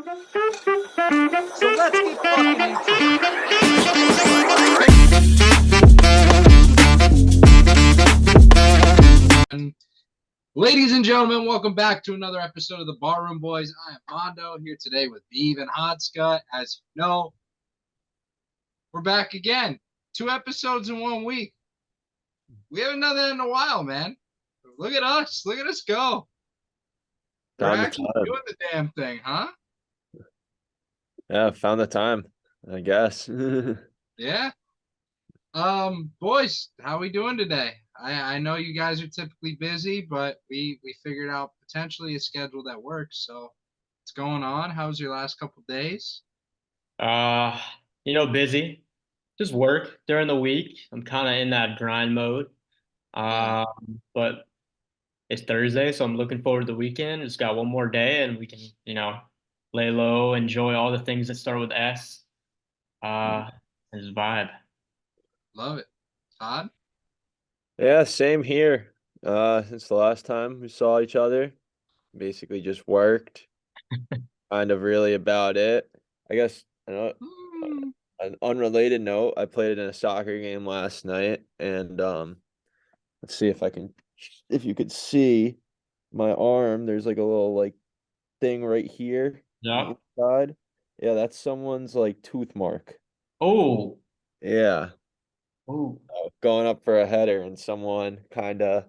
So let's get fucking into it. Ladies and gentlemen, welcome back to another episode of the Barroom Boys. I am Mondo here today with Beeve and Hodska. As you know, we're back again. 2 episodes in 1 week. We haven't done that in a while, man. Look at us. Look at us go. We're Found the actually time. doing the damn thing, huh? Yeah, found the time, I guess. Yeah. Boys, how we doing today? I know you guys are typically busy, but we figured out potentially a schedule that works. So what's going on? How's your last couple days? Uh, busy. Just work during the week. I'm kind of in that grind mode. Yeah. But it's Thursday, so I'm looking forward to the weekend. Just got one more day and we can, lay low, enjoy all the things that start with S. And just vibe. Love it. Todd? Yeah, same here. Since the last time we saw each other, basically just worked. Kind of really about it. I guess an unrelated note, I played in a soccer game last night and let's see if you could see my arm, there's like a little like thing right here on Yeah. the inside. Yeah, that's someone's like tooth mark. Oh, Yeah. oh. Going up for a header and someone kind of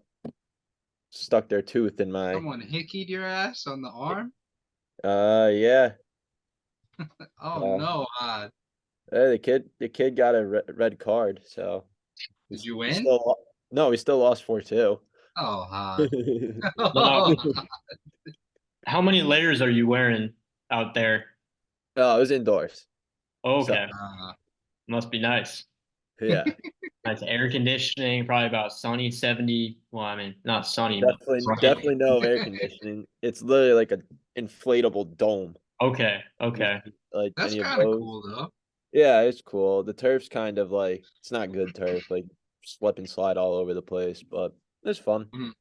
stuck their tooth in my Someone hickeyed your ass on the arm? yeah. Oh uh no, Hod. the kid got a red card, so Did you we win? still no, we still lost 4-2. Oh, Hod. Now, how many layers are you wearing out there? Oh, it was indoors, so Okay. Uh, Must be nice. yeah. Nice air conditioning, probably about sunny 70. Well, I mean, not sunny, but Definitely no air conditioning. It's literally like a inflatable dome. okay, You've okay. seen, like that's any of kind of those. cool though. Yeah, it's cool. The turf's kind of like it's not good turf, like slip and slide all over the place, but it's fun. Mhm.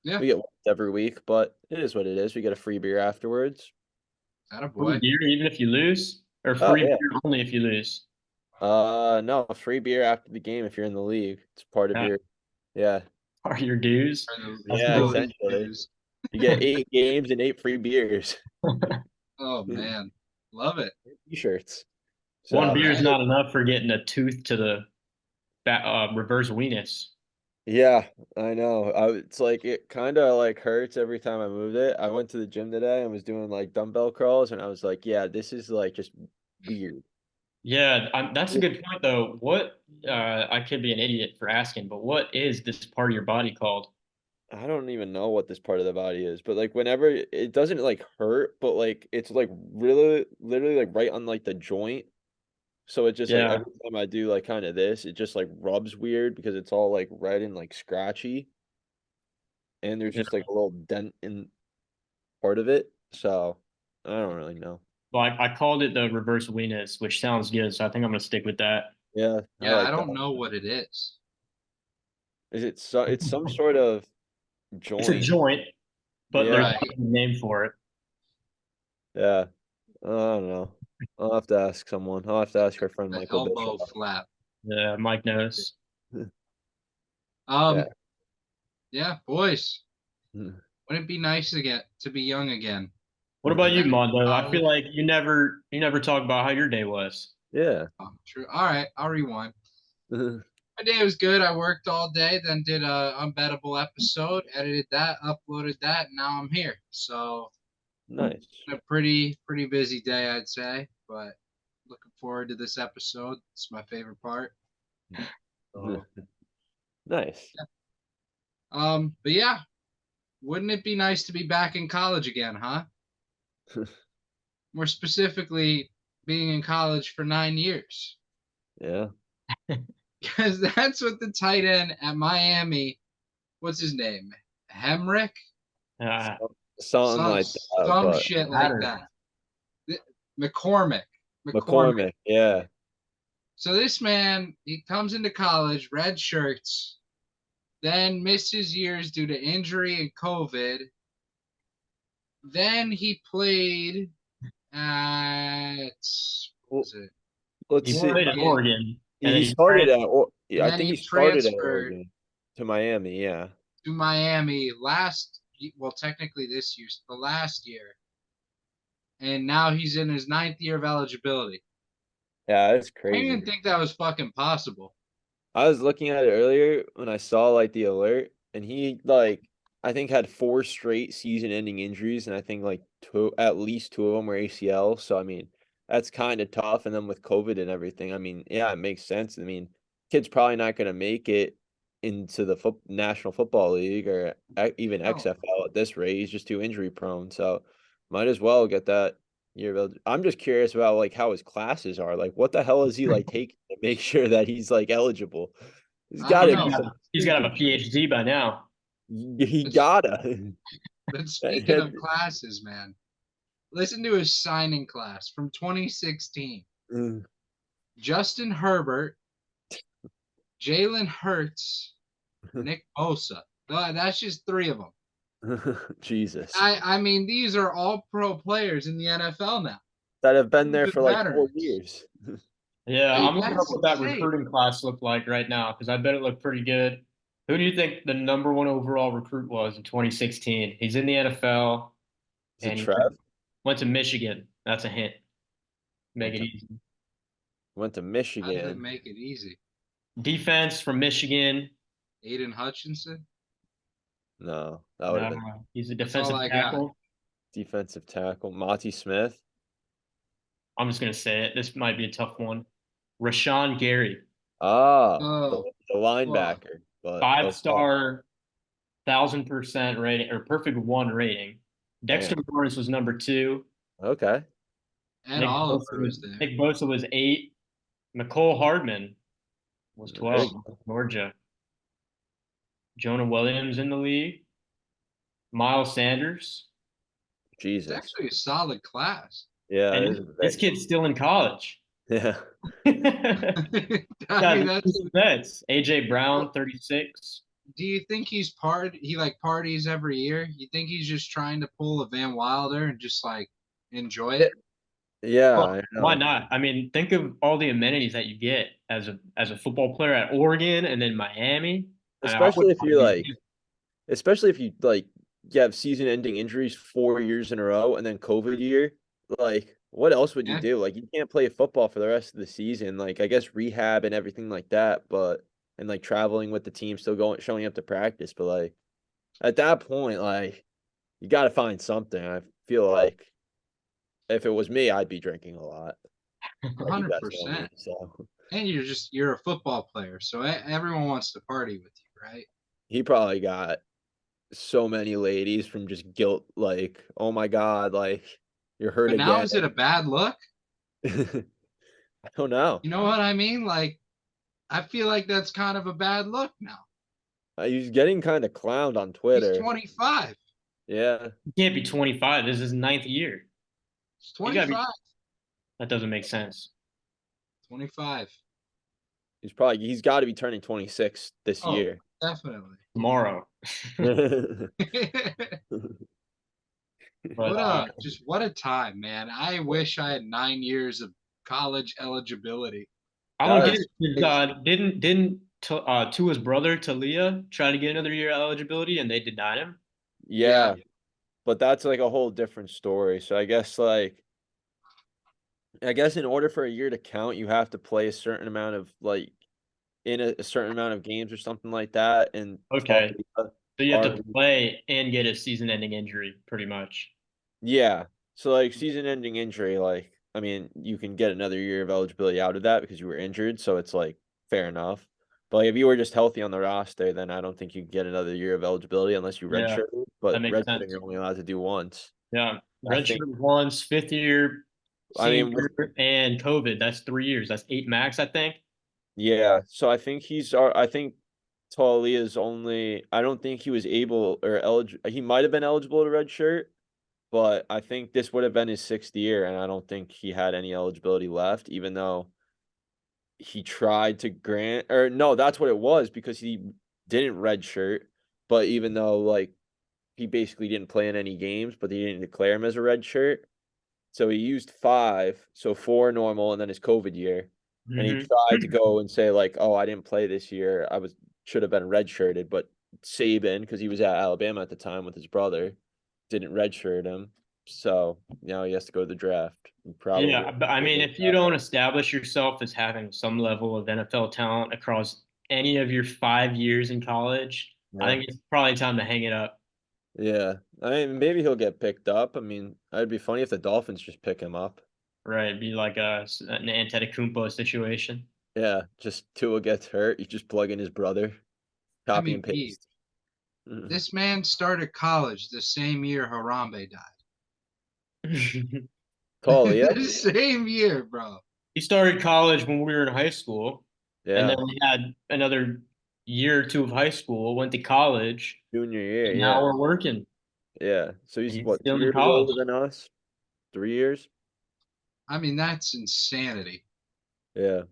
Yeah, We get whooped every week, but it is what it is. We get a free beer afterwards. that a Free boy. beer even if you lose, or Oh free yeah. beer only if you lose. No, free beer after the game if you're in the league. It's part of Yeah. your yeah. Are your dues? That's Yeah, The cool. league essentially. dues. You get 8 games and 8 free beers. Oh man, love it. T-shirts. One So beer is Right. not enough for getting a tooth to the reverse weenus. yeah, I know. It's like it kind of like hurts every time I move it. I went to the gym today and was doing like dumbbell crawls, and I was like, yeah, this is like just weird. Yeah, that's a good point though. What I could be an idiot for asking, but what is this part of your body called? I don't even know what this part of the body is, but like whenever it doesn't like hurt, but like it's like really literally like right on like the joint. So it just like Yeah, every time I do like kind of this, it just like rubs weird because it's all like red and like scratchy. And there's yeah. just like a little dent in part of it. So I don't really know. Well, I called it the reverse weenus, which sounds good, so I think I'm gonna stick with that. Yeah, I Yeah, I like don't that. know what it is. Is it so it's some sort of It's a joint. joint, but there's Yeah, Right. not a name for it. yeah. I don't know. I'll have to ask someone. I'll have to ask our friend The Michael Bishop. elbow flap. Yeah, Mike knows. Yeah. Um, yeah, boys. Wouldn't it be nice to be young again? What about you, Back in Mondo? I feel college. like you never talk about how your day was. Yeah. Oh, true. All right, I'll rewind. My day was good. I worked all day, then did a unbettable episode, edited that, uploaded that, and now I'm here. So Nice. a pretty busy day, I'd say. But looking forward to this episode. It's my favorite part. So, Nice. but yeah, wouldn't it be nice to be back in college again, huh? More specifically, being in college for 9 years. Yeah. Because that's what the tight end at Miami, what's his name? Hemrick? Uh, Something Some like that, some but shit like Matter. that. McCormick. McCormick. McCormick, yeah. So this man, he comes into college, red shirts, then misses years due to injury and COVID. Then he played It's what Well, was it? let's He see. played at Miami, Oregon, and then He he started at. Yeah, and I then think he he started at transferred Oregon to Miami. Yeah. to Miami well, technically this year, the last year, and now he's in his 9th year of eligibility. Yeah, that's I didn't even crazy. think that was fucking possible. I was looking at it earlier when I saw like the alert, and he like I think had 4 straight season-ending injuries, and I think like at least 2 of them were ACL. So I mean, that's kind of tough. And then with COVID and everything, I mean, yeah, it makes sense. I mean, kid's probably not going to make it into the National Football League or even No, XFL at this rate. He's just too injury prone. So might as well get that year. I'm just curious about like how his classes are. Like, what the hell is he like taking to make sure that he's like eligible? He's I got don't to he's be know. some got to stupid have a shit. PhD by now. He gotta. But speaking of classes, man, listen to his signing class from 2016. Justin Herbert, Jalen Hurts, Nick Bosa. That's just 3 of them. Jesus. I mean, these are all pro players in the NFL now. That have been there Proven for like 4 veterans. years. Yeah, I'm looking up That's what that insane. recruiting class looked like right now because I bet it looked pretty good. Who do you think the number one overall recruit was in 2016? He's in the NFL Is it and he Trev? went to Michigan. That's a hint. Make Went it to easy. went to How did it Michigan. make it easy? Defense from Michigan. Aiden Hutchinson? No, that would have No, been he's a That's all defensive I got. tackle. defensive tackle. Monty Smith. I'm just gonna say it. This might be a tough one. Rashawn Gary, Ah, Oh, the fuck. linebacker. But five okay. star, 1,000% rating or perfect one rating. Dexter Damn. Lawrence was number two. Okay. Ed Oliver was there. Nick Bosa was eight. McCole Hardman was There you 12. go. Georgia. Jonah Williams in the league. Miles Sanders. It's Jesus. actually a solid class. Yeah, it is And a this big. kid's still in college. Yeah. I Guys, mean, that's. vets. AJ Brown, What, 36. do you think he like parties every year? You think he's just trying to pull a Van Wilder and just like enjoy Yeah, it? yeah, Well, I why know. not? I mean, think of all the amenities that you get as a football player at Oregon and then Miami. I Especially would if want you're to like be. especially if you have season-ending injuries 4 years in a row and then COVID year. Like, what else would you Yeah, do? Like, you can't play football for the rest of the season. Like, I guess rehab and everything like that, but and like traveling with the team, still going showing up to practice. But like at that point, like you got to find something. I feel like if it was me, I'd be drinking a lot. Like you guys know me, 100%. so And you're a football player, so everyone wants to party with you, right? he probably got so many ladies from just guilt. Like, oh my god, like you're hurt But now again. is it a bad look? I don't know. You know what I mean? Like, I feel like that's kind of a bad look now. He's getting kind of clowned on He's Twitter. 25. Yeah, He can't be 25. This is his ninth year. He's He got to be. 25. That doesn't make sense. 25. he's got to be turning 26 this Oh, year. definitely. Tomorrow. But What a time, man. I wish I had 9 years of college eligibility. I don't That get is it. 'Cause, crazy. didn't Tua's brother Talia try to get another year eligibility and they denied him? Yeah. Yeah, but that's like a whole different story. So I guess in order for a year to count, you have to play a certain amount of like in a certain amount of games or something like that. And Okay. Talia So you have to already play and get a season-ending injury, pretty much. Yeah. So like season-ending injury, like I mean, you can get another year of eligibility out of that because you were injured, so it's like fair enough. But like, if you were just healthy on the roster, then I don't think you can get another year of eligibility unless you Yeah, redshirt. that But makes redshirting sense. you're only allowed to do once. Yeah. I think. Redshirt once, fifth year, I mean, senior, and COVID. That's 3 years. That's eight max, I think. yeah. So I think I think Talia's only. I don't think he was able or eligible. He might have been eligible to redshirt. But I think this would have been his 6th year, and I don't think he had any eligibility left, even though he tried to grant or no, that's what it was because he didn't redshirt. But even though like he basically didn't play in any games, but they didn't declare him as a red shirt. So he used 5, so 4 normal, and then his COVID year. And he Hmm. tried to go and say like, "Oh, I didn't play this year. Should have been redshirted." But Saban, because he was at Alabama at the time with his brother, didn't redshirt him. So now he has to go to the draft. And probably Yeah, but I mean, if you don't establish yourself as having some level of NFL talent across any of your 5 years in college, I yeah. think it's probably time to hang it up. Yeah. I mean, maybe he'll get picked up. I mean, it'd be funny if the Dolphins just pick him up. Right? Be like an Antetokounmpo situation. Yeah, just Tua gets hurt. You just plug in his brother, I copy mean, and Pete, paste. Mhm. this man started college the same year Harambe died. Talia? The same year, bro. He started college when we were in high school, and then Yeah. we had another year or two of high school, went to college, Junior year, and now yeah. we're working. Yeah. So And he's he's what, still 2 in years college. older than us? 3 years? I mean, that's insanity. Yeah.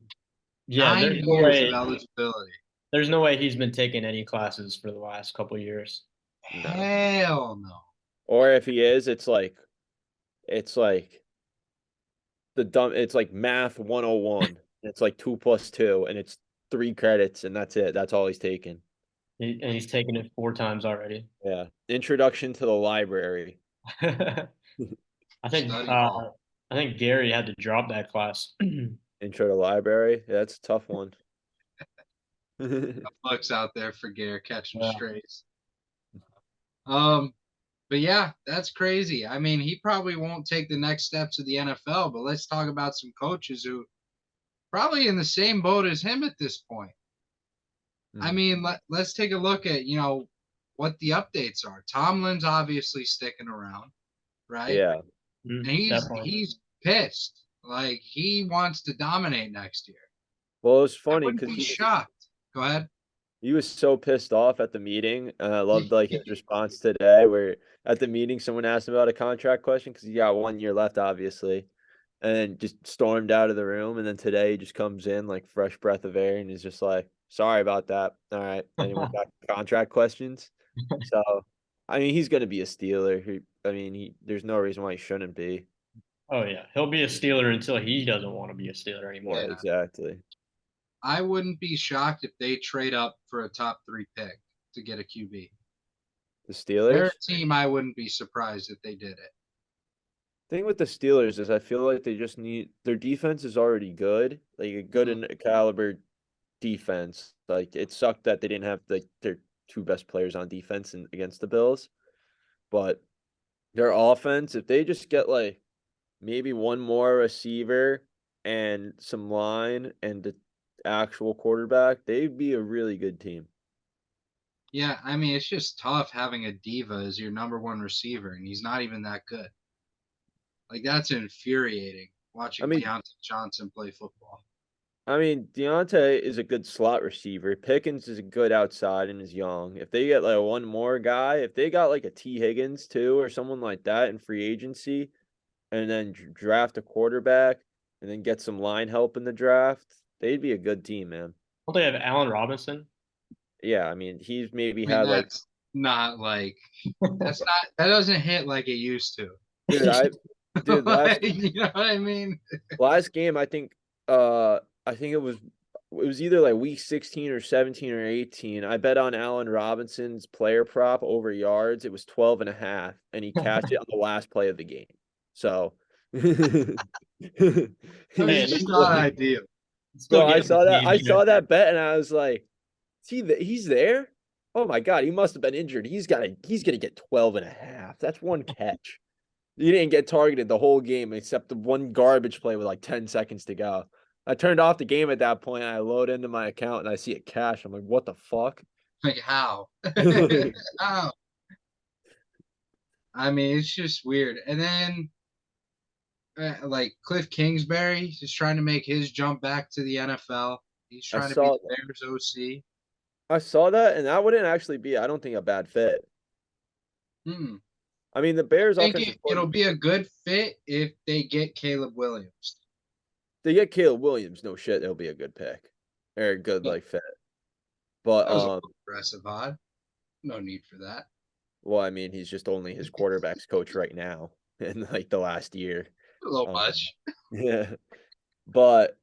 Yeah, 9 years of eligibility. there's no way he's been taking any classes for the last couple years. No. Hell no. Or if he is, it's like it's like math 101. It's like 2 plus 2 and it's 3 credits and that's it. That's all he's taking. And he's taken it 4 times already. Yeah. Introduction to the library. I think Study uh, hall. I think Gary had to drop that class. Intro to library. Yeah, that's a tough one. Bucks out there for Gare catching Yeah. strays. Um, but yeah, that's crazy. I mean, he probably won't take the next steps of the NFL, but let's talk about some coaches who probably in the same boat as him at this point. I Mhm. mean, let's take a look at, what the updates are. Tomlin's obviously sticking around, right? Yeah. And he's Definitely. he's pissed. Like he wants to dominate next year. Well, it was I funny wouldn't because be shocked. Go ahead. he was so pissed off at the meeting, and I loved like his response today. Where at the meeting, someone asked him about a contract question because he got 1 year left, obviously, and then just stormed out of the room. And then today, he just comes in like fresh breath of air, and he's just like, "Sorry about that. All right." Anyone got contract questions? So, I mean, he's gonna be a Steeler. I mean, there's no reason why he shouldn't be. Oh yeah, he'll be a Steeler until he doesn't want to be a Steeler Yeah, anymore. exactly. I wouldn't be shocked if they trade up for a top 3 pick to get a QB. The They're a Steelers. team I wouldn't be surprised if they did it. Thing with the Steelers is I feel like they just need their defense is already good, like a good Mhm. and caliber defense. Like it sucked that they didn't have like their 2 best players on defense against the Bills, but their offense, if they just get like maybe one more receiver and some line and the actual quarterback, they'd be a really good team. Yeah, I mean, it's just tough having a diva as your number one receiver, and he's not even that good. Like, that's infuriating I watching mean, Deontay Johnson play football. Deontay is a good slot receiver. Pickens is a good outside and is young. If they get like one more guy, if they got like a T. Higgins too or someone like that in free agency, and then draft a quarterback and then get some line help in the draft, they'd be a good team, man. Don't they have Allen Robinson? Yeah, I mean, he's maybe I mean, had like, that's not like, that doesn't hit like it used to. dude, dude, Like, you know what I mean? last game, I think it was either like week 16 or 17 or 18. I bet on Allen Robinson's player prop over yards. It was 12 and a half, and he cashed it on the last play of the game. So he I mean, Hey, was it's at just least not just ideal. still bro, I getting saw the that. game I here. saw that bet, and I was like, he's there? Oh my God, he must have been injured. He's gonna get 12 and a half. That's one catch. You didn't get targeted the whole game except the one garbage play with like 10 seconds to go. I turned off the game at that point. I load into my account and I see it cash. I'm like, what the fuck? Like, how? Yeah, How? I mean, it's just weird. And then, like, Cliff Kingsbury is trying to make his jump back to the NFL. He's I trying to be saw the Bears OC. I saw that, and that wouldn't actually be, I don't think, a bad fit. Hmm. I mean, the Bears I think offensive it'll coordinator, be a good fit if they get Caleb Williams. they get Caleb Williams, no shit, it'll be a good pick. Or a good Yeah, like fit. But that was a little aggressive, odd. No need for that. well, I mean, he's just only his quarterback's coach right now in like the last year. A little Um, much. Yeah, but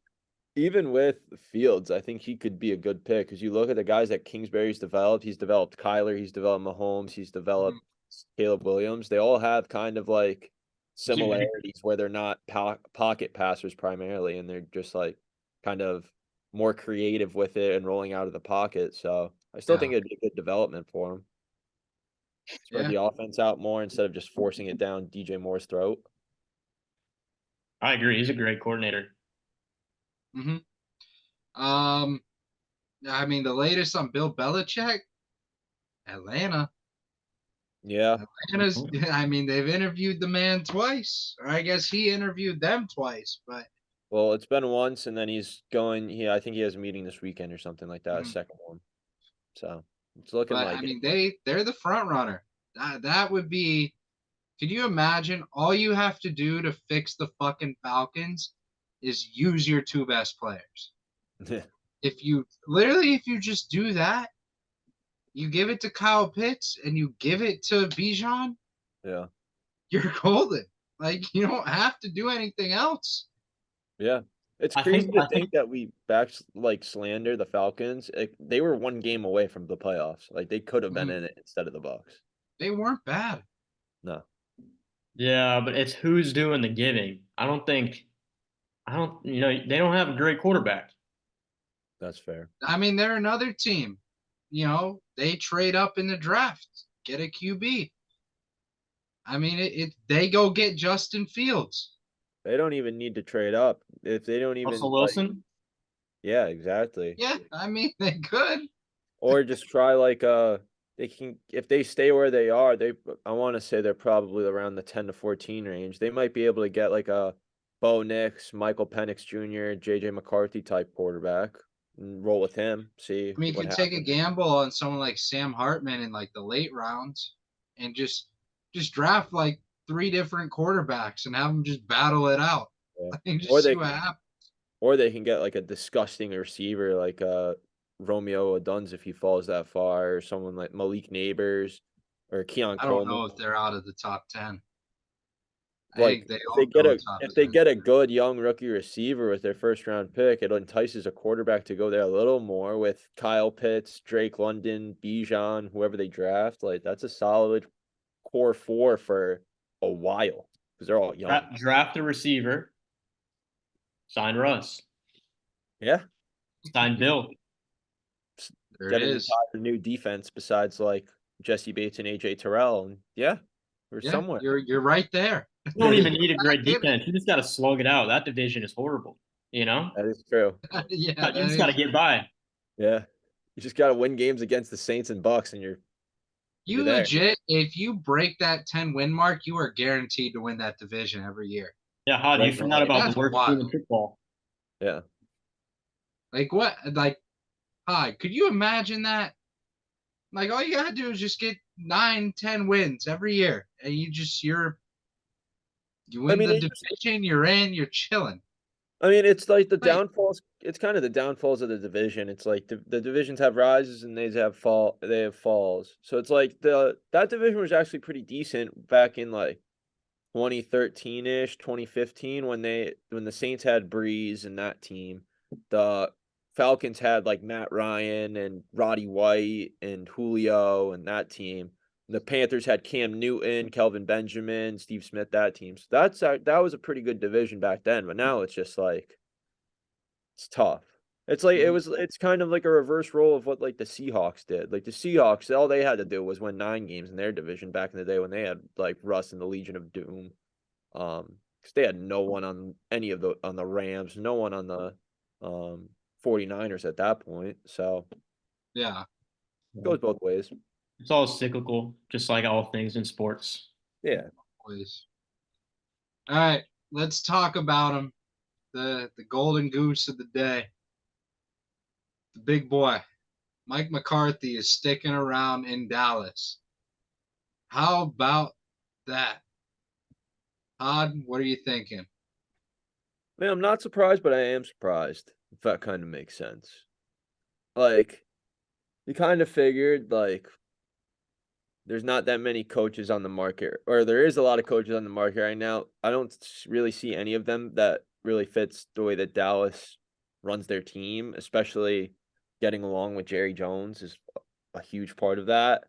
even with Fields, I think he could be a good pick because you look at the guys that Kingsbury's developed. He's developed Kyler, he's developed Mahomes, he's Mhm. developed Caleb Williams. They all have kind of like Dude, similarities where they're not pocket passers primarily, and they're just like kind of more creative with it and rolling out of the pocket. So I still think Yeah. it'd be a good development for him. Spread Yeah. the offense out more instead of just forcing it down DJ Moore's throat. I agree. He's a great coordinator. hmm I mean, the latest on Bill Belichick, Atlanta. Yeah. Atlanta's, I mean, they've interviewed the man twice, or I guess he interviewed them twice, but Well, it's been once, and then he's going. I think he has a meeting this weekend or something like that. A mhm. second one. So it's looking but I like it. mean, they're the front runner. That would be. Could you imagine? All you have to do to fix the fucking Falcons is use your two best players. If you just do that, you give it to Kyle Pitts and you give it to Bijan, Yeah. you're golden. Like you don't have to do anything else. Yeah. It's I crazy think to I think think that we slander the Falcons. They were one game away from the playoffs. Like they could have been Mhm. in it instead of the Bucks. They weren't bad. No, yeah, but it's who's doing the giving. I don't they don't have a great quarterback. that's fair. I mean, they're another team. They trade up in the draft, get a QB. I mean, they go get Justin Fields. They don't even need to trade up if they don't Russell even like. Wilson. Yeah, exactly. Yeah, I mean, they could. Or just try they can if they stay where they are, I want to say they're probably around the 10 to 14 range. They might be able to get like a Bo Nix, Michael Penix Jr., JJ McCarthy type quarterback and roll with him, see I mean, you what could take a happens. gamble on someone like Sam Hartman in like the late rounds, and just draft like three different quarterbacks and have them just battle it out. Yeah. And Or just see they what happens. or they can get like a disgusting receiver like Romeo Oduns if he falls that far, or someone like Malik Neighbors or Keon I don't Coleman. know if they're out of the top 10. I Like think they all go top if they 10. get a good young rookie receiver with their first round pick, it entices a quarterback to go there a little more with Kyle Pitts, Drake London, Bijan, whoever they draft. Like that's a solid core four for a while because they're all young. Draft a receiver. Sign Russ. Yeah, Sign Bill. There it get an is. entire new defense besides like Jesse Bates and AJ Terrell, and yeah, we're Yeah, somewhere. you're right there. You don't even need a Back great in it. defense. You just got to slug it out. That division is horrible. You know, That is true. Yeah, you that just got to is. get by. Yeah, you just got to win games against the Saints and Bucks, and you're You there. legit, if you break that 10-win mark, you are guaranteed to win that division every year. Yeah, Hod, you Right forgot now. about That's the worst team in wild. football. Yeah. Like what? Like, hi, could you imagine that? Like all you gotta do is just get 9, 10 wins every year, and you I win mean, the division, you're in, you're chilling. it's like the Wait, downfalls. It's kind of the downfalls of the division. It's like the divisions have rises and they have falls. So it's like that division was actually pretty decent back in like 2013-ish, 2015 when the Saints had Breeze and that team. The Falcons had like Matt Ryan and Roddy White and Julio and that team. The Panthers had Cam Newton, Kelvin Benjamin, Steve Smith, that team. So that was a pretty good division back then, but now it's just like it's tough. mhm. It's kind of like a reverse role of what like the Seahawks did. Like the Seahawks, all they had to do was win 9 games in their division back in the day when they had like Russ and the Legion of Doom. Because they had no one on any of the Rams, no one on the 49ers at that point. So Yeah, it goes both ways. It's all cyclical, just like all things in sports. Yeah. please. All right, let's talk about him. The golden goose of the day, the big boy, Mike McCarthy is sticking around in Dallas. How about that? Todd, what are you thinking? Man, I'm not surprised, but I am surprised, if that kind of makes sense. Like, you kind of figured, like, there's not that many coaches on the market, or there is a lot of coaches on the market right now. I don't really see any of them that really fits the way that Dallas runs their team, especially getting along with Jerry Jones is a huge part of that.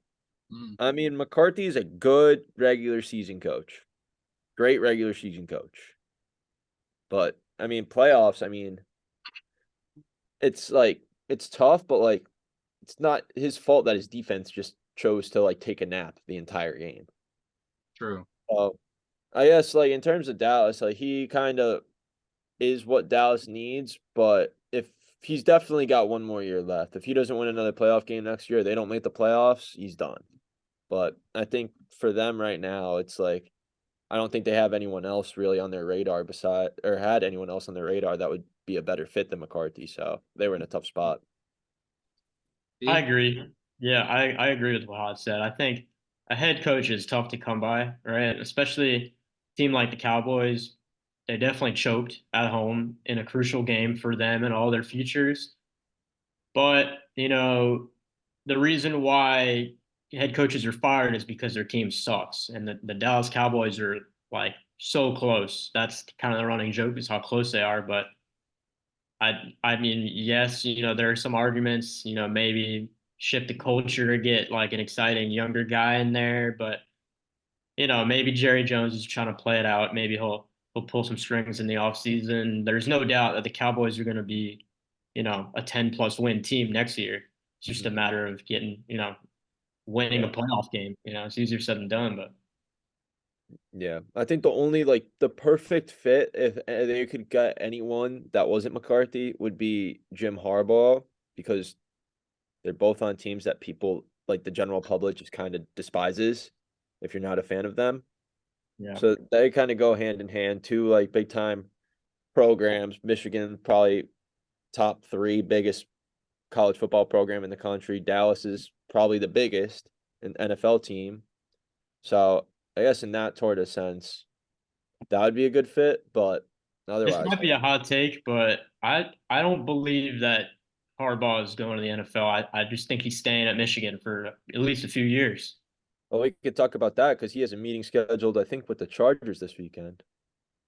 Mm, I mean, McCarthy is a good regular season coach, great regular season coach. But I mean, playoffs, I mean, it's like it's tough, but like it's not his fault that his defense just chose to like take a nap the entire game. true. So I guess like in terms of Dallas, like he kind of is what Dallas needs, but if he's definitely got one more year left. If he doesn't win another playoff game next year, they don't make the playoffs, he's done. But I think for them right now, it's like I don't think they have anyone else really on their radar beside or had anyone else on their radar that would be a better fit than McCarthy. So they were in a tough spot. I B? agree. Yeah, I agree with what Hod said. I think a head coach is tough to come by, right? Especially a team like the Cowboys. They definitely choked at home in a crucial game for them and all their futures. But, the reason why head coaches are fired is because their team sucks. And the Dallas Cowboys are like so close. That's kind of the running joke is how close they are. But I mean, yes, there are some arguments, maybe shift the culture to get like an exciting younger guy in there, but maybe Jerry Jones is trying to play it out. Maybe he'll pull some strings in the offseason. There's no doubt that the Cowboys are going to be, a 10+ win team next year. It's just a Mhm. matter of getting, winning a Yeah. playoff game. It's easier said than done, but Yeah. I think the only like the perfect fit if they could get anyone that wasn't McCarthy would be Jim Harbaugh because they're both on teams that people like the general public just kind of despises if you're not a fan of them. yeah. So they kind of go hand in hand. Two like big time programs. Michigan probably top three biggest college football program in the country. Dallas is probably the biggest an NFL team. So I guess in that sort of sense, that would be a good fit. But This otherwise, might be a hot take, but I don't believe that Harbaugh is going to the NFL. I just think he's staying at Michigan for at least a few years. well, we could talk about that because he has a meeting scheduled, I think, with the Chargers this weekend.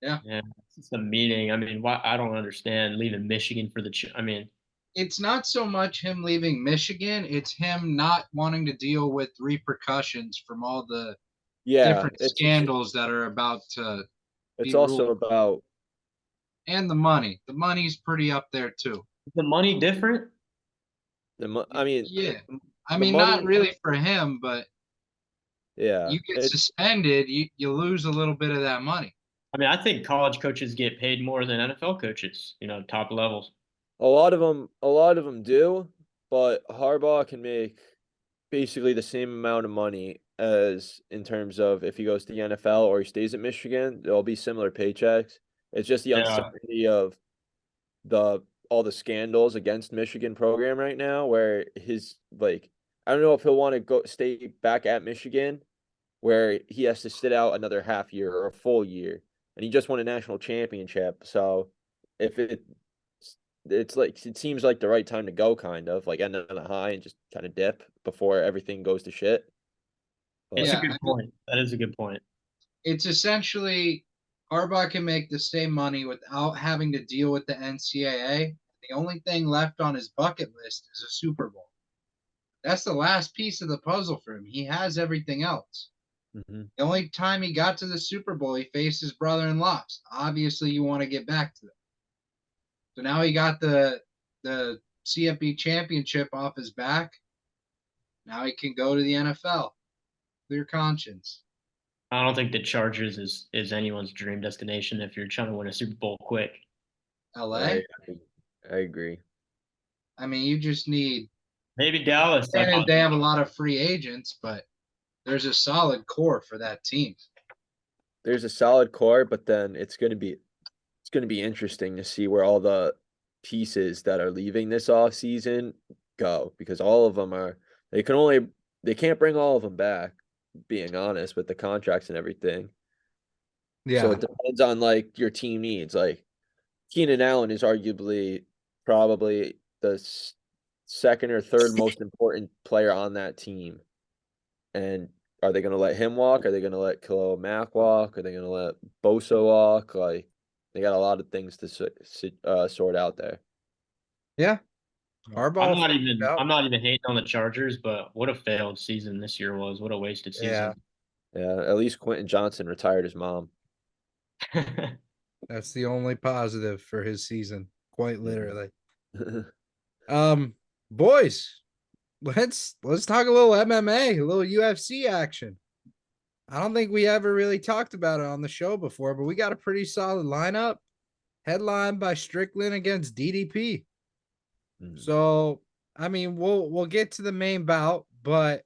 Yeah. Yeah, it's just a meeting. I mean, why I don't understand leaving Michigan for I mean, It's not so much him leaving Michigan, it's him not wanting to deal with repercussions from all the Yeah, different scandals that are about to it's be ruled. also about And the money. The money's pretty up there too. is the money different? I mean, Yeah. I the mean, not money. really for him, but Yeah, you get it's suspended, you lose a little bit of that money. I mean, I think college coaches get paid more than NFL coaches. Top levels. a lot of them. A lot of them do, but Harbaugh can make basically the same amount of money as in terms of if he goes to the NFL or he stays at Michigan. There'll be similar paychecks. It's just the Yeah, uncertainty of the all the scandals against Michigan program right now, where his like I don't know if he'll want to go stay back at Michigan, where he has to sit out another half year or a full year, and he just won a national championship. So if it's like it seems like the right time to go, kind of like end on a high and just kind of dip before everything goes to shit. it's But a Yeah, good I mean, point. That is a good point. it's essentially Harbaugh can make the same money without having to deal with the NCAA. The only thing left on his bucket list is a Super Bowl. That's the last piece of the puzzle for him. He has everything else. mhm. The only time he got to the Super Bowl, he faced his brother and lost. Obviously, you want to get back to that. So now he got the CFB championship off his back. Now he can go to the NFL. Clear conscience. I don't think the Chargers is anyone's dream destination if you're trying to win a Super Bowl quick. I LA? I agree. I mean, you just need. Maybe Dallas. Granted, they have a lot of free agents, but there's a solid core for that team. There's a solid core, but then it's gonna be interesting to see where all the pieces that are leaving this off season go because all of them are they can't bring all of them back, being honest, with the contracts and everything. So Yeah. it depends on like your team needs. Like Keenan Allen is arguably probably the second or third most important player on that team. And are they going to let him walk? Are they going to let Khalil Mack walk? Are they going to let Bosa walk? Like, they got a lot of things to sort out there. Yeah. Harbaugh will figure it out. I'm not even hating on the Chargers, but what a failed season this year was. What a wasted Yeah. season. Yeah, at least Quentin Johnson retired his mom. That's the only positive for his season, quite literally. Boys, let's talk a little MMA, a little UFC action. I don't think we ever really talked about it on the show before, but we got a pretty solid lineup, headlined by Strickland against DDP. So, I mean, we'll get to the main bout, but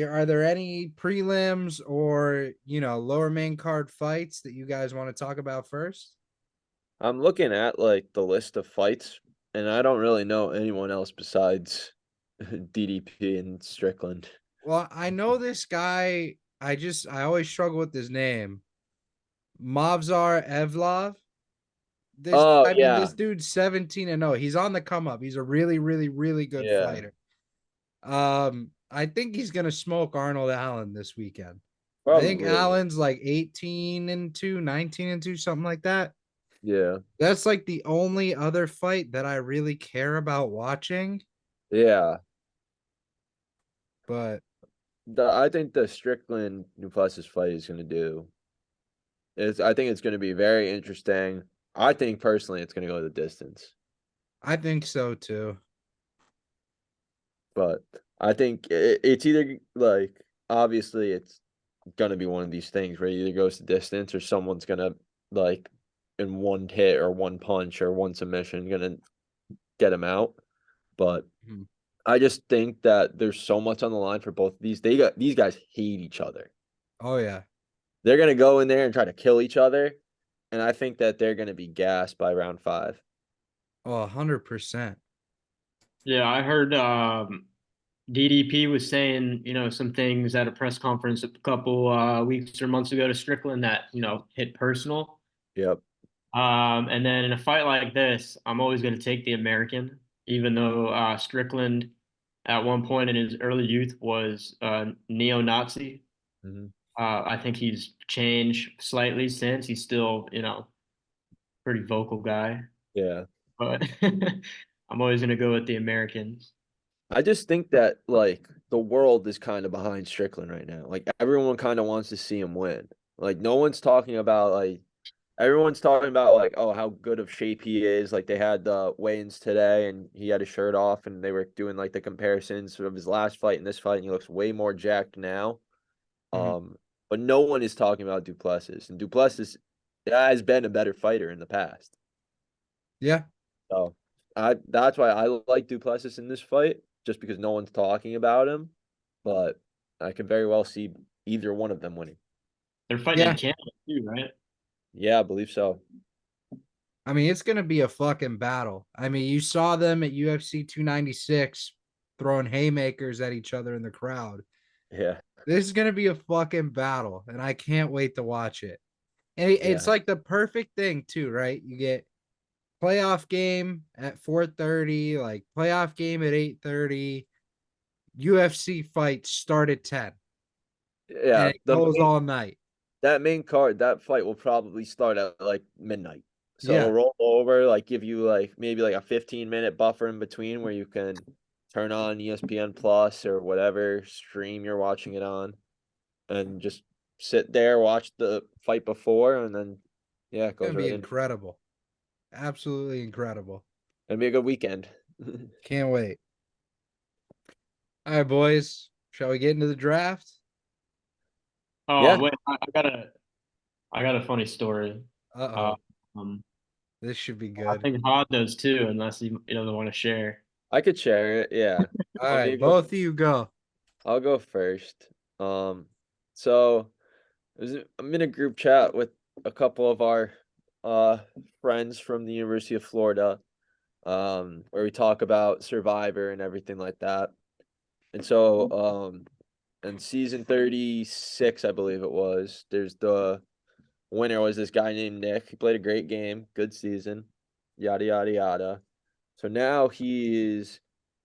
are there any prelims or lower main card fights that you guys want to talk about first? I'm looking at like the list of fights, and I don't really know anyone else besides DDP and Strickland. Well, I know this guy. I always struggle with his name. Mavzar Evlov. Oh This yeah, dude's 17-0. He's on the come up. He's a really, really, really good yeah, fighter. I think he's gonna smoke Arnold Allen this weekend. I think probably. Allen's like 18-2, 19-2, something like that. Yeah, That's like the only other fight that I really care about watching. yeah. But I think the Strickland Duplessis fight is going to do is I think it's going to be very interesting. I think personally it's going to go the distance, I think so too. but I think it's either like obviously it's going to be one of these things where it either goes to distance or someone's going to like in one hit or one punch or one submission going to get him out. But Mhm. I just think that there's so much on the line for both of these. These guys hate each other. Oh yeah. They're gonna go in there and try to kill each other, and I think that they're gonna be gassed by round 5. Oh, 100%. Yeah, I heard DDP was saying, some things at a press conference a couple weeks or months ago to Strickland that, hit personal. Yep. And then in a fight like this, I'm always going to take the American, even though Strickland at one point in his early youth was neo-Nazi. Mhm. I think he's changed slightly since. He's still, pretty vocal guy, Yeah. but I'm always going to go with the Americans. I just think that like the world is kind of behind Strickland right now. Like everyone kind of wants to see him win. Like no one's talking about like everyone's talking about like oh how good of shape he is. Like they had the weigh-ins today and he had his shirt off and they were doing like the comparisons of his last fight and this fight and he looks way more jacked now. Mhm. Um, but no one is talking about Duplessis, and Duplessis has been a better fighter in the past. Yeah. So I that's why I like Duplessis in this fight, just because no one's talking about him. But I could very well see either one of them winning. They're fighting in Yeah. Canada too, right? Yeah, I believe so. I mean, it's gonna be a fucking battle. I mean, you saw them at UFC 296 throwing haymakers at each other in the crowd. Yeah, This is gonna be a fucking battle, and I can't wait to watch it. And it's yeah, like the perfect thing too, right? You get playoff game at 4:30, like playoff game at 8:30, UFC fight start at 10, and yeah. it goes all night. That main card, that fight will probably start at like midnight. So it'll Yeah, roll over, like give you like maybe like a 15-minute buffer in between where you can turn on ESPN Plus or whatever stream you're watching it on and just sit there, watch the fight before, and then yeah, it it's gonna goes be right in. incredible. Absolutely incredible. It'll be a good weekend. Can't wait. All right, boys. Shall we get into the draft? Oh Yeah, wait, I got a funny story. Uh, Uh-oh. um, This should be I good. think Hod does too, unless he doesn't want to share. I could share it. Yeah. All Want me right, to go? both of you go. I'll go first. So I'm in a group chat with a couple of our uh friends from the University of Florida, where we talk about Survivor and everything like that. And so in season 36, I believe it was, there's the winner was this guy named Nick. He played a great game, good season, yada yada yada. So now he's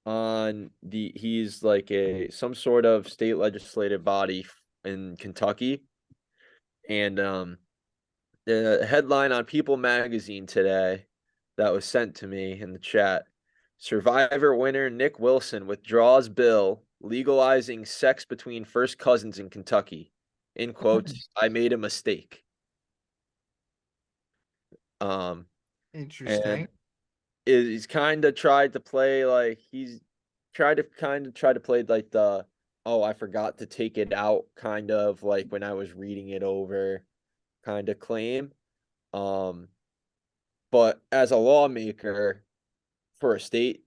like a some sort of state legislative body in Kentucky. And the headline on People magazine today that was sent to me in the chat: Survivor winner Nick Wilson withdraws bill legalizing sex between first cousins in Kentucky. In quotes, I made a mistake. And Interesting. he's kind of tried to play like he's tried to play like the, oh, I forgot to take it out kind of like when I was reading it over kind of claim. But as a lawmaker for a state,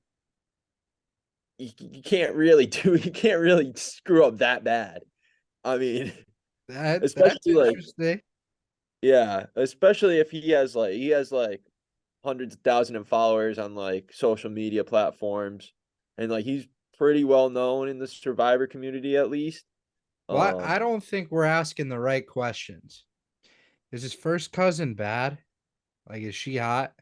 you can't really screw up that bad. I mean, That's especially like, interesting. yeah, especially if he has like hundreds of thousands of followers on like social media platforms, and like he's pretty well known in the Survivor community at least. Well, I don't think we're asking the right questions. Is his first cousin bad? Like, is she hot?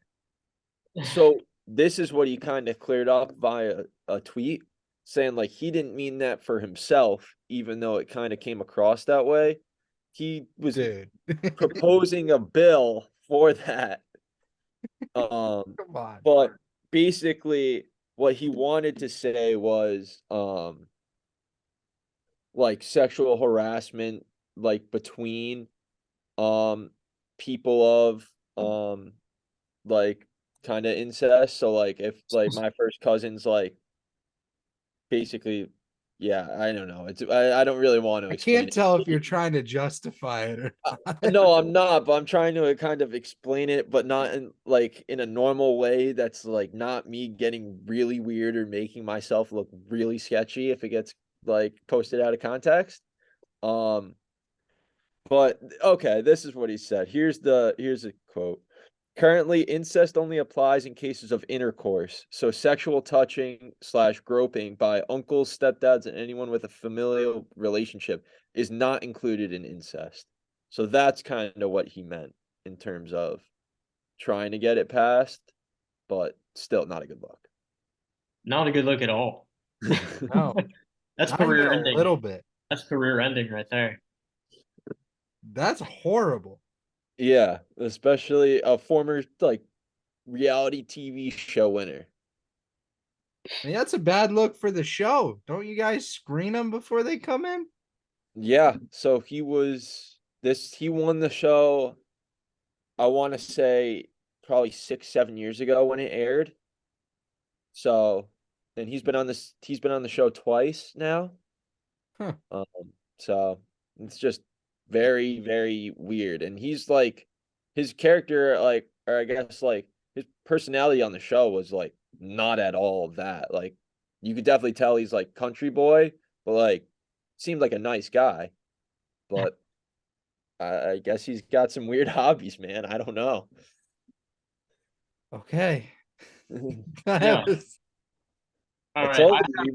So this is what he kind of cleared up via a tweet, saying like he didn't mean that for himself, even though it kind of came across that way. He was Dude. proposing a bill for that. Come on. But basically what he wanted to say was like sexual harassment like between people of like kind of incest. So like if like my first cousin's like basically, yeah, I don't know. I don't really want to I explain can't tell if it. you're trying to justify it or not. No, I'm not, but I'm trying to kind of explain it, but not in like in a normal way that's like not me getting really weird or making myself look really sketchy if it gets like posted out of context. Um, but okay, this is what he said. Here's a quote. Currently, incest only applies in cases of intercourse, so sexual touching / groping by uncles, stepdads, and anyone with a familial relationship is not included in incest. So that's kind of what he meant in terms of trying to get it passed, but still not a good look. Not a good look at all. No, That's not even career a ending. little bit. That's career ending right there. That's horrible. Yeah, especially a former like reality TV show winner. I mean, that's a bad look for the show. Don't you guys screen them before they come in? Yeah, so he won the show, I want to say probably 6 7 years ago when it aired. So then he's been on the show twice now. Huh. Um, so it's just very, very weird. And he's like his character, like, or I guess like his personality on the show was like not at all of that. Like you could definitely tell he's like country boy, but like seemed like a nice guy. But I guess he's got some weird hobbies, man. I don't know. Okay. Yeah. That was All I right. told you.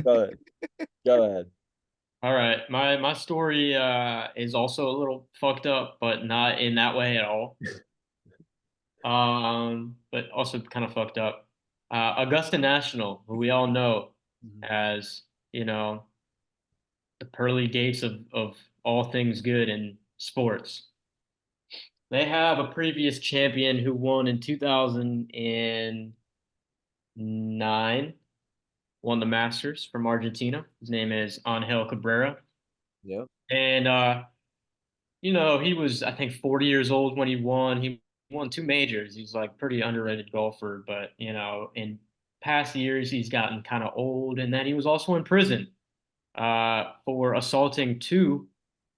Go ahead. Go ahead. All right. My story is also a little fucked up, but not in that way at all. But also kind of fucked up. Augusta National, who we all know as, you know, the pearly gates of all things good in sports. They have a previous champion who won in 2009, won the Masters from Argentina. His name is Angel Cabrera. Yeah. And he was I think 40 years old when he won. He won two majors. He's like pretty underrated golfer, but in past years he's gotten kind of old. And then he was also in prison for assaulting two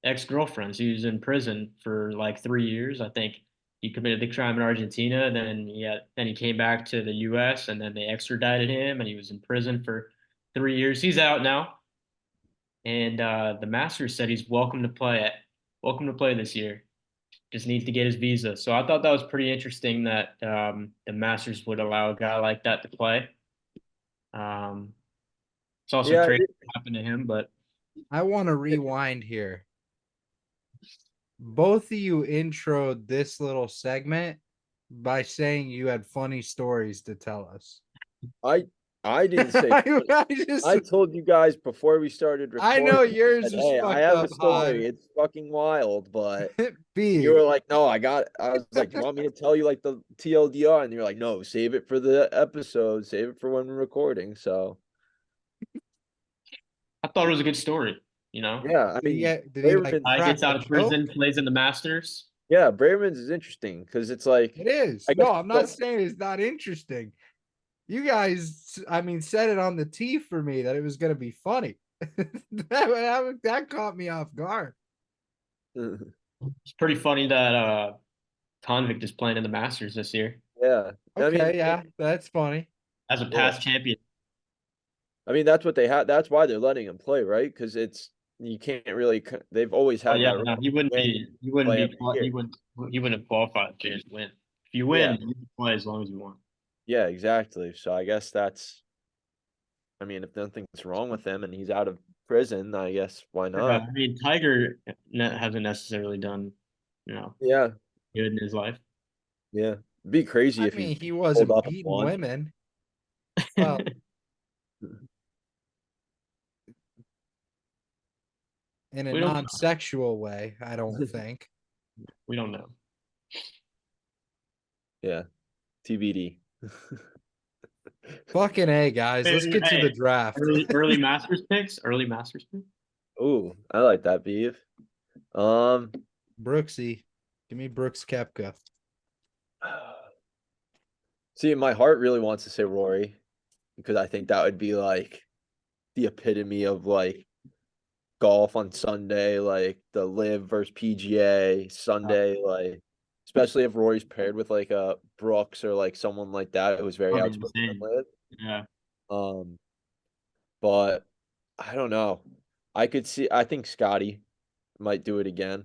ex-girlfriends. He was in prison for like 3 years. I think he committed the crime in Argentina. Then he came back to the U.S. and then they extradited him, and he was in prison for 3 years. He's out now, and the Masters said he's welcome to play it. Welcome to play this year. Just needs to get his visa. So I thought that was pretty interesting that the Masters would allow a guy like that to play. Um, it's also Yeah. crazy what happened to him, but I want to rewind here. Both of you introed this little segment by saying you had funny stories to tell us. I I didn't say. I I told you guys before we started I recording. know I yours said, is hey, I fucked have a up, Hod. story. It's fucking wild, but you Beef. were like, no, I was like, do you want me to tell you like the TLDR? And you're like, no, save it for the episode, save it for when we're recording. So I thought it was a good story. You know, yeah, I mean, Did he like Braverman's, guy crack gets a out of joke? prison, plays in the Masters. yeah, Braverman's is interesting because it's like, It is. I guess No, I'm not saying it's not interesting. You guys, I mean, set it on the tee for me that it was going to be funny. that caught me off guard. It's pretty funny that Convict is playing in the Masters this year yeah. I mean, Okay, yeah, that's funny. as a yeah. past champion. I mean, that's what they have. That's why they're letting him play, right? Because it's you can't really. They've always Oh had yeah, that no, right to win, play every year. he wouldn't have qualified if he didn't win. If you Yeah. win, you can play as long as you want. Yeah, exactly. So I guess that's. I mean, if nothing's wrong with him and he's out of prison, I guess why Yeah, not? I mean, Tiger hasn't necessarily done, you know, Yeah, good in his life. yeah. It'd be crazy I if he mean, he pulled wasn't up and beating won. women. Well, in a We don't non-sexual way, I don't think. we don't know. Yeah, TBD. Fucking A, guys. Let's get to the draft. Early Masters picks. Early Masters picks. Ooh, I like that, Beeve. Um, Brooksy. Give me Brooks Kepka. see, my heart really wants to say Rory because I think that would be like the epitome of like golf on Sunday, like the Live versus PGA Sunday, like especially if Rory's paired with like a Brooks or like someone like that who was very That'd be outspoken on insane. Live. Yeah. Um, but I don't know. I think Scotty might do it again.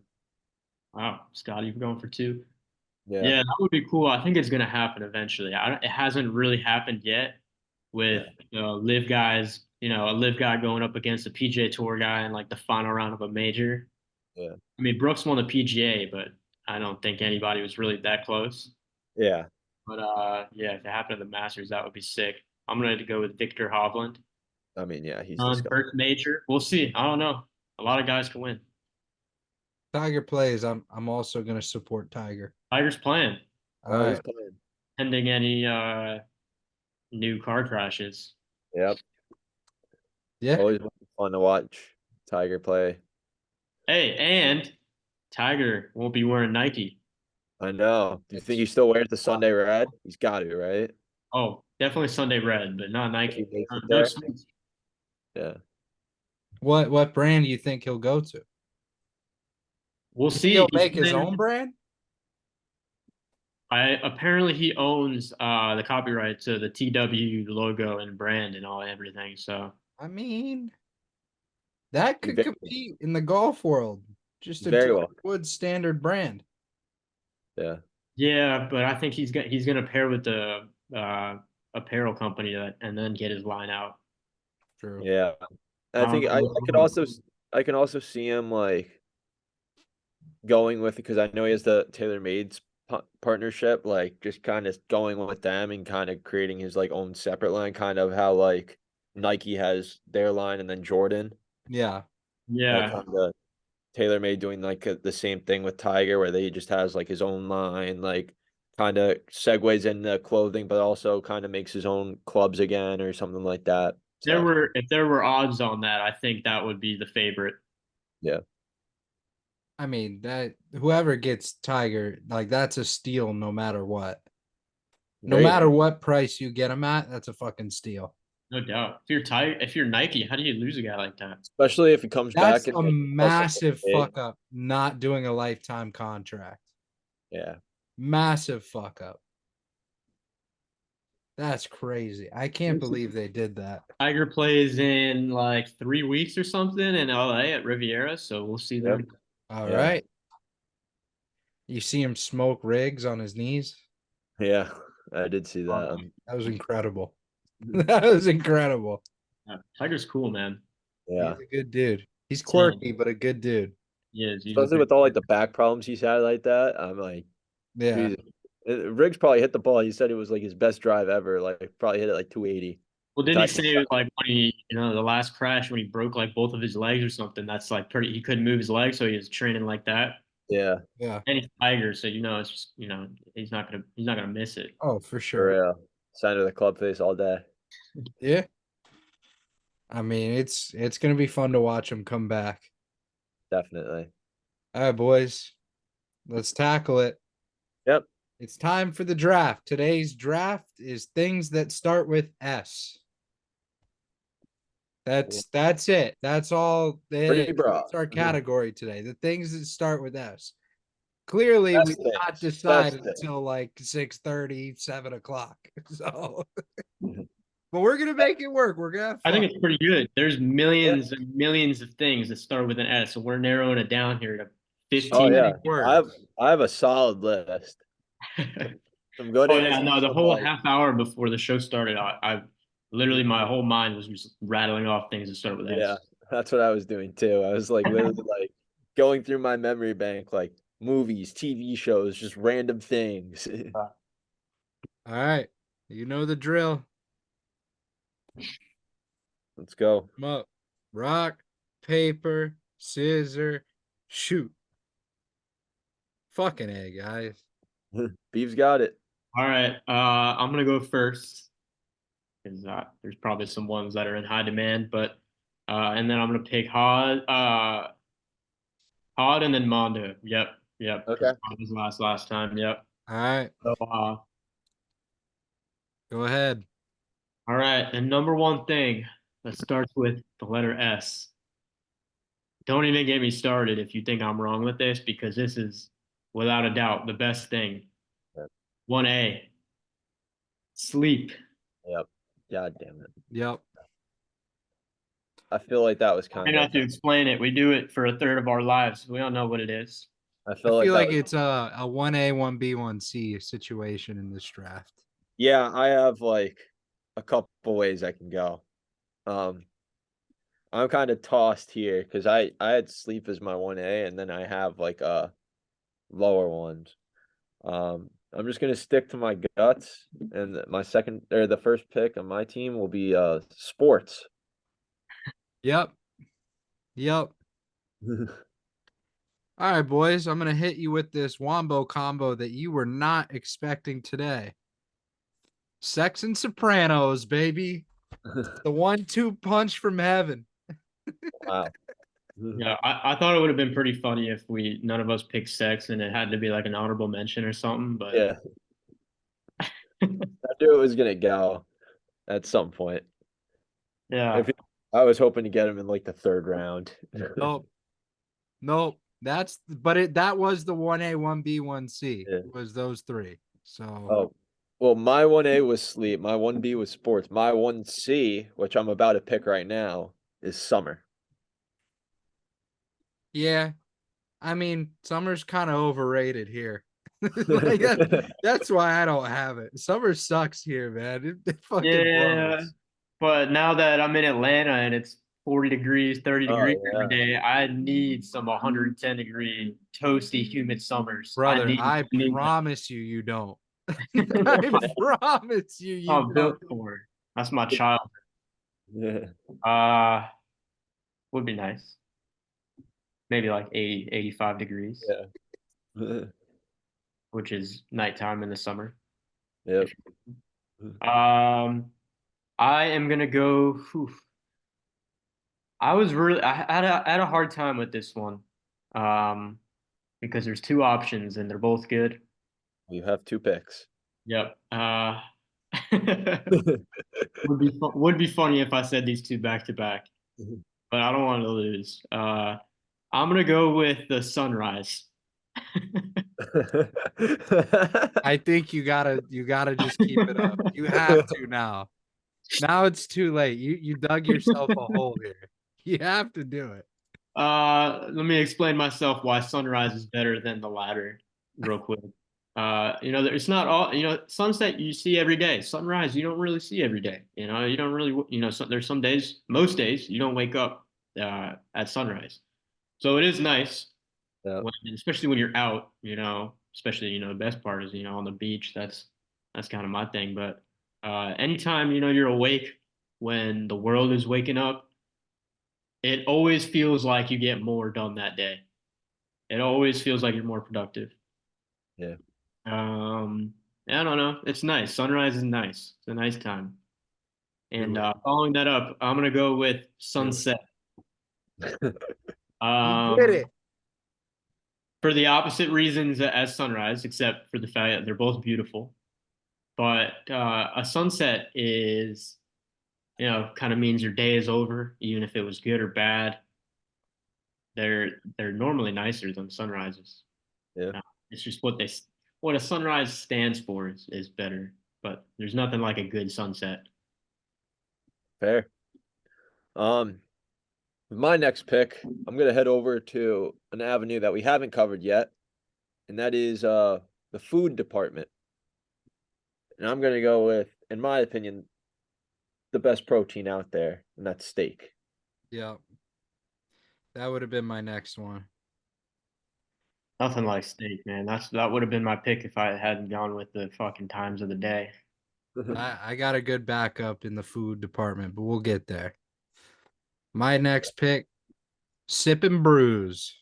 Wow, Scotty, you're going for two. Yeah. Yeah, that would be cool. I think it's gonna happen eventually. It hasn't really happened yet with live guys. You know, a live guy going up against a PGA Tour guy in like the final round of a major. Yeah. I mean, Brooks won the PGA, but I don't think anybody was really that close. Yeah. But yeah, if it happened at the Masters, that would be sick. I'm gonna go with Victor Hovland. I mean, yeah, he's disgusting. First major. We'll see. I don't know. A lot of guys can win. Tiger plays. I'm also gonna support Tiger. Tiger's playing, All Oh, he's right. playing. pending any new car crashes. Yep. Yeah. Always fun to watch Tiger play. Hey, and Tiger won't be wearing Nike. I know. Do you think he still wears the Sunday red? He's got to, right? Oh, definitely Sunday Red, but not If he Nike. makes it No there. excuse. Yeah. What brand do you think he'll go to? We'll You think see. he'll make his own brand? Apparently he owns the copyright to the TW logo and brand and everything. So I mean, that could Very, compete in the golf world. Just a very Tiger well. Woods standard brand. Yeah. yeah, but I think he's gonna pair with the apparel company and then get his line out. True. Yeah. I I don't think know. I can also see him like going with because I know he has the TaylorMade's partnership, like just kind of going with them and kind of creating his like own separate line, kind of how like Nike has their line and then Jordan. Yeah. Yeah, Kind of TaylorMade doing like the same thing with Tiger, where they just has like his own line, like kind of segues into clothing, but also kind of makes his own clubs again or something like that. So if there were odds on that, I think that would be the favorite. yeah, I mean, that whoever gets Tiger, like that's a steal no matter what. No Very matter what price you get him at, that's a fucking steal. No doubt. If you're Nike, how do you lose a guy like that? especially if he comes That's back and a like, does something massive big. fuck up not doing a lifetime contract. Yeah, Massive fuck up. That's crazy. I can't believe they did that. Tiger plays in like 3 weeks or something in LA at Riviera, so we'll see them. All Yeah. right. You see him smoke rigs on his knees? yeah, I did see that. That was incredible. That was incredible. Yeah, Tiger's cool, man. Yeah, He's a good dude. He's quirky, but a good dude. He is. He's especially with all like the back problems he's had like that. I'm like, Yeah. Jesus. Riggs probably hit the ball. He said it was like his best drive ever. Like probably hit it like 280. Well, didn't he Type of say stuff. like when he, the last crash when he broke like both of his legs or something? That's like pretty. He couldn't move his legs, so he was training like that. Yeah, Yeah. And he's a Tiger, so it's just he's not gonna miss it. Oh, for for sure. real. Sign of the club face all day. Yeah. I mean, it's gonna be fun to watch him come back. Definitely. All right, boys, let's tackle it. Yep. It's time for the draft. Today's draft is things that start with S. That's it. That's all it Pretty is. broad. That's our category today. The things that start with S. Clearly, we Best did not things. decide Best things. until like 6:30, 7 o'clock. So, but we're gonna make it work. We're gonna have I fun. think it's pretty good. There's millions and millions of things that start with an S, so we're narrowing it down here to Oh 15. yeah. Words. I have a solid list. Some good Oh yeah, answers. no, the some whole like- half hour before the show started, I literally my whole mind was just rattling off things that start with Yeah, S. that's what I was doing too. I was like literally like going through my memory bank, like movies, TV shows, just random things. All right, you know the drill. Let's go. Come up. Rock, paper, scissor, shoot. Fucking A, guys. Beef's got it. All right, I'm gonna go first because there's probably some ones that are in high demand, but and then I'm gonna pick Hod and then Mondo. Yep. Okay. Because Hod was last time. Yep. All right, So, go ahead. all right, and number one thing that starts with the letter S. Don't even get me started if you think I'm wrong with this, because this is without a doubt the best thing. Yep. 1A, sleep. Yep. God damn it. Yep. I feel like that was I kind don't of. have to explain it. We do it for a third of our lives. We all know what it is. I I feel like feel that like was, it's a 1A, 1B, 1C situation in this draft. yeah, I have like a couple ways I can go. I'm kind of tossed here because I had sleep as my 1A and then I have like lower ones. I'm just gonna stick to my guts, and my second or the first pick on my team will be sports. Yep. Yep. All right, boys. I'm gonna hit you with this wombo combo that you were not expecting today. Sex and Sopranos, baby. The 1-2 punch from heaven. Wow. Yeah, I thought it would have been pretty funny if none of us picked sex and it had to be like an honorable mention or something, but Yeah. I knew it was gonna go at some point. yeah. If I was hoping to get him in like the third round. Nope. Nope. That was the 1A, 1B, 1C. Yeah. Was those three. So Oh, well, my 1A was sleep. My 1B was sports. My 1C, which I'm about to pick right now, is summer. yeah. I mean, summer's kind of overrated here. Like that's why I don't have it. Summer sucks here, man. It fucking Yeah. blows. But now that I'm in Atlanta and it's 40 degrees, 30 Oh, degrees yeah. every day, I need some 110-degree toasty humid summers. Brother, I need promise you don't. I promise you I'm don't. built for it. That's my child. Yeah. Would be nice. Maybe like 80, 85 degrees, Yeah. which is nighttime in the summer. Yep. I am gonna go. I had a hard time with this one, because there's two options and they're both good. You have two picks. Yep. Would be funny if I said these two back to back, but I don't want to lose. I'm gonna go with the sunrise. I think you gotta just keep it up. You have to now. Now it's too late. You dug yourself a hole here. You have to do it. Let me explain myself why sunrise is better than the latter, real quick. It's not all, sunset you see every day. Sunrise you don't really see every day. You don't really, there's some days, most days, you don't wake up at sunrise. So it is nice, Yep. especially when you're out. Especially the best part is on the beach. That's kind of my thing. But anytime you're awake when the world is waking up, it always feels like you get more done that day. It always feels like you're more productive. Yeah. I don't know. It's nice. Sunrise is nice. It's a nice time. And Do it. following that up, I'm gonna go with sunset. You Um, did it. for the opposite reasons as sunrise, except for the fact that they're both beautiful. But a sunset is, kind of means your day is over, even if it was good or bad. They're normally nicer than sunrises. Yeah. It's just what a sunrise stands for is better. But there's nothing like a good sunset. Fair. With my next pick, I'm gonna head over to an avenue that we haven't covered yet, and that is the food department. And I'm gonna go with, in my opinion, the best protein out there, and that's steak. Yeah. That would have been my next one. Nothing like steak, man. That would have been my pick if I hadn't gone with the fucking times of the day. I got a good backup in the food department, but we'll get there. My next pick, sip and brews.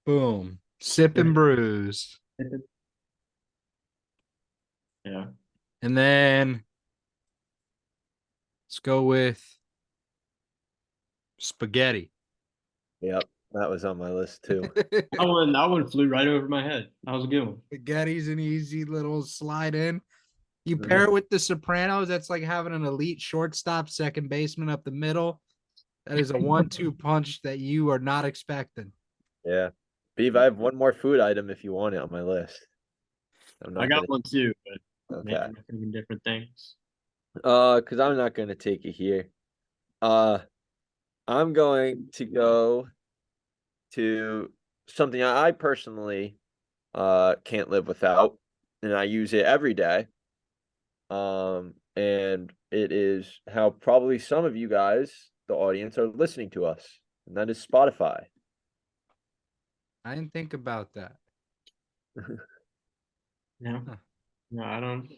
Boom. Sip and brews. Yeah. And then let's go with spaghetti. Yep, that was on my list too. That one flew right over my head. That was a good one. Spaghetti's an easy little slide in. You Mhm. pair it with the Sopranos, that's like having an elite shortstop, second baseman up the middle. That is a 1-2 punch that you are not expecting. Yeah. Beav, I have one more food item if you want it on my list. I'm I not got gonna one too, but maybe okay. we're thinking different things. Because I'm not gonna take it here. I'm going to go to something I personally can't live without, and I use it every day. And it is how probably some of you guys, the audience, are listening to us, and that is Spotify. I didn't think about that. No, Huh. no, I don't.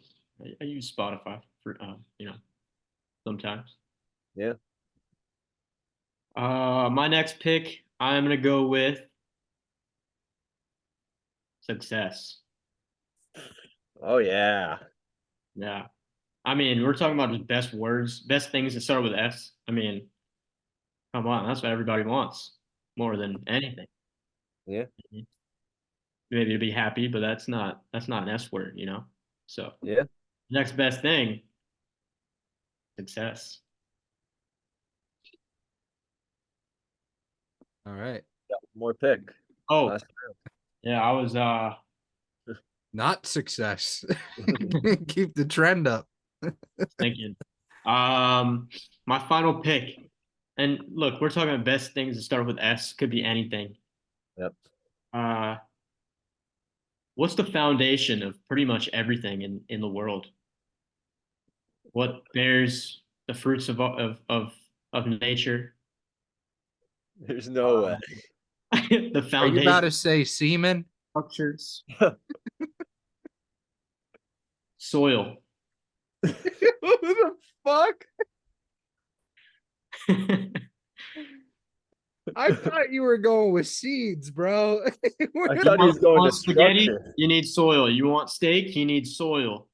I use Spotify for sometimes. Yeah. My next pick, I'm gonna go with success. Oh yeah. Yeah, I mean, we're talking about just best words, best things that start with S. I mean, come on, that's what everybody wants more than anything. Yeah. Maybe to be happy, but that's not an S word, So Yeah. next best thing, success. All right. More pick. Oh, Last yeah, I was Not success. Keep the trend up. thinking. My final pick, and look, we're talking about best things that start with S. Could be anything. Yep. Uh, what's the foundation of pretty much everything in the world? What bears the fruits of nature? There's no way. The Are you about foundation to say semen? structures, soil. Who the fuck? I thought you were going with seeds, bro. I thought he was going to spaghetti, structure. you need soil. You want steak, you need soil.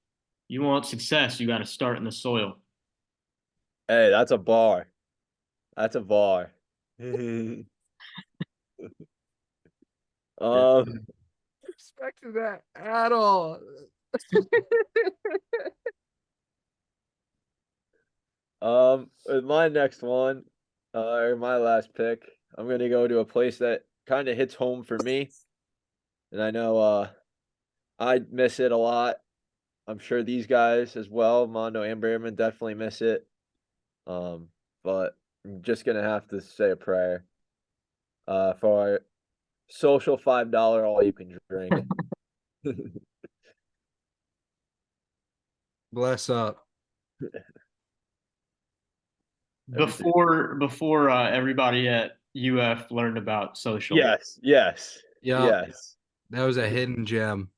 You want success, you got to start in the soil. Hey, that's a bar. That's a bar. Expected that at all. With my next one, or my last pick, I'm gonna go to a place that kind of hits home for me, and I know I miss it a lot. I'm sure these guys as well, Mondo and Behrman, definitely miss it. But I'm just gonna have to say a prayer. For our social $5 all you can drink. Bless up. Before everybody at UF learned about social. Yes, yes, Yep. yes. That was a hidden gem.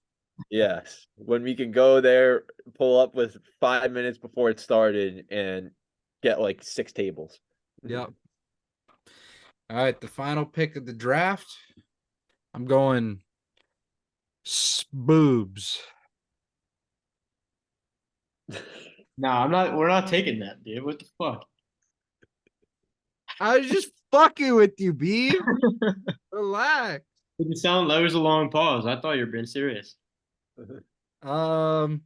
Yes. When we can go there, pull up with 5 minutes before it started and get like 6 tables. Yep. All right, the final pick of the draft. I'm going boobs. No, I'm not. We're not taking that, dude. What the fuck? I was just fucking with you, Beeve. Relax. Didn't sound. That was a long pause. I thought you were being serious. Um,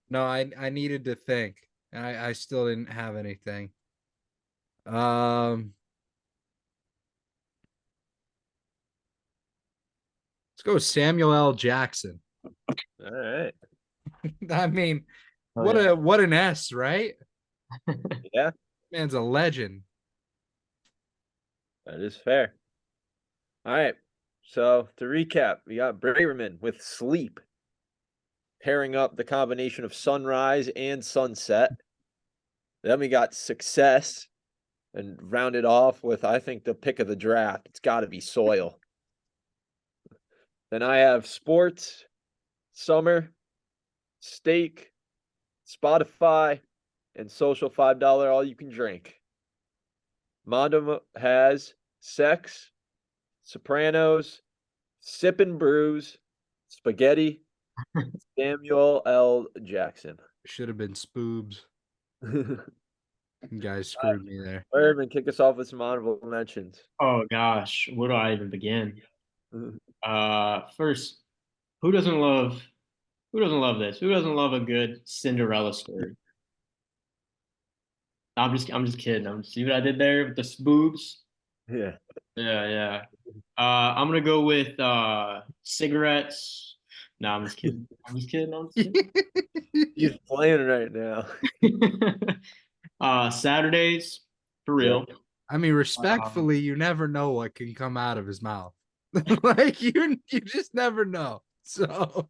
no, I needed to think. I still didn't have anything. Let's go with Samuel L. Jackson. All right. I mean, Oh, what yeah. what an S, right? Yeah, Man's a legend. that is fair. All right. So to recap, we got Braverman with Sleep, pairing up the combination of sunrise and sunset. Then we got Success, and rounded off with, I think, the pick of the draft. It's got to be Soil. Then I have Sports, Summer, Steak, Spotify, and Social $5 all you can drink. Mondo has Sex, Sopranos, Sip and Brews, Spaghetti, Samuel L. Jackson. Should have been spoobs. You guys screwed me there. Herman, kick us off with some honorable mentions. Oh gosh, where do I even begin? First, who doesn't love who doesn't love this? Who doesn't love a good Cinderella story? I'm just kidding. See what I did there with the boobs? Yeah. Yeah, yeah. I'm gonna go with cigarettes. No, I'm just kidding. I'm just kidding. I'm just He's playing right now. kidding. Saturdays, for real. I mean, respectfully, you never know what can come out of his mouth. Like you just never know. So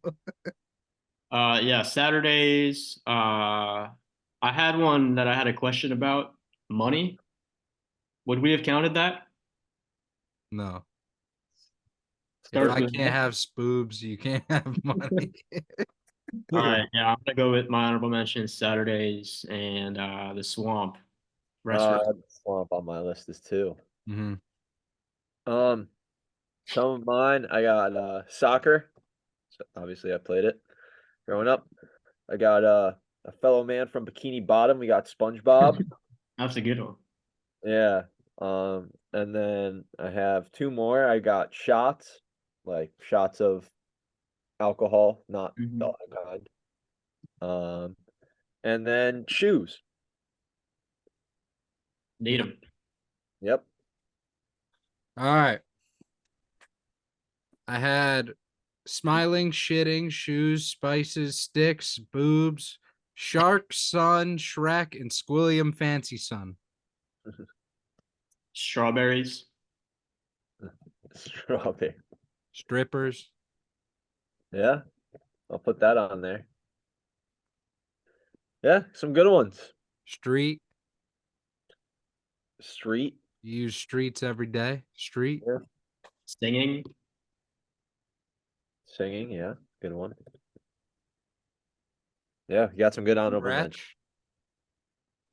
Yeah, Saturdays. I had one that I had a question about money. Would we have counted that? no. If Starts I with can't have spoobs, you can't have money. All right, yeah, I'm gonna go with my honorable mentions Saturdays and the Swamp restaurant. Swamp on my list is too. Mhm. Some of mine, I got soccer. So obviously I played it growing up. I got a fellow man from Bikini Bottom. We got SpongeBob. That's a good one. Yeah. And then I have 2 more. I got shots, like shots of alcohol, not the Mhm. other kind. And then shoes. Need them. Yep. All right. I had smiling, shitting, shoes, spices, sticks, boobs, shark, sun, Shrek, and Squilliam Fancy Sun. Strawberries. Strawberry. Strippers. Yeah. I'll put that on there. Yeah, some good ones. Street. Street. You use streets every day. Street. Yeah. Singing. Singing, yeah, good one. Yeah, you got some good honorable mentions. Stretch.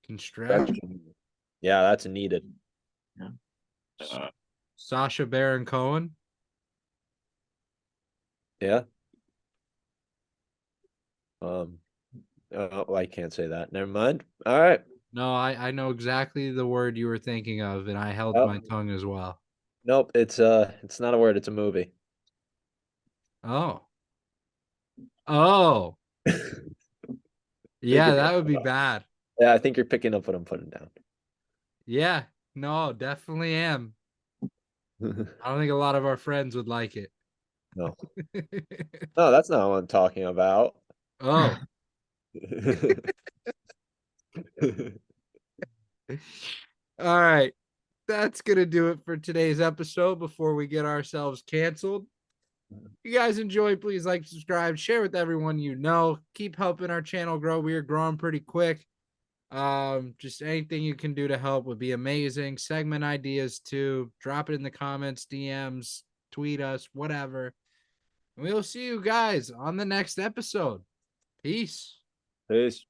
Can stretch. Yeah, that's needed. Yeah. Uh, Sasha Baron Cohen. Yeah. I can't say that. Never mind. All right. No, I know exactly the word you were thinking of, and I held Yep. my tongue as well. Nope, it's not a word, it's a movie. Oh. Oh. Yeah, that would be bad. Yeah, I think you're picking up what I'm putting down. Yeah. No, definitely am. I don't think a lot of our friends would like it. No. No, that's not what I'm talking about. Oh. All right. That's going to do it for today's episode before we get ourselves canceled. If you guys enjoy, please like, subscribe, share with everyone you know. Keep helping our channel grow. We are growing pretty quick. Just anything you can do to help would be amazing. Segment ideas too. Drop it in the comments, DMs, tweet us, whatever. We'll see you guys on the next episode. Peace. Peace.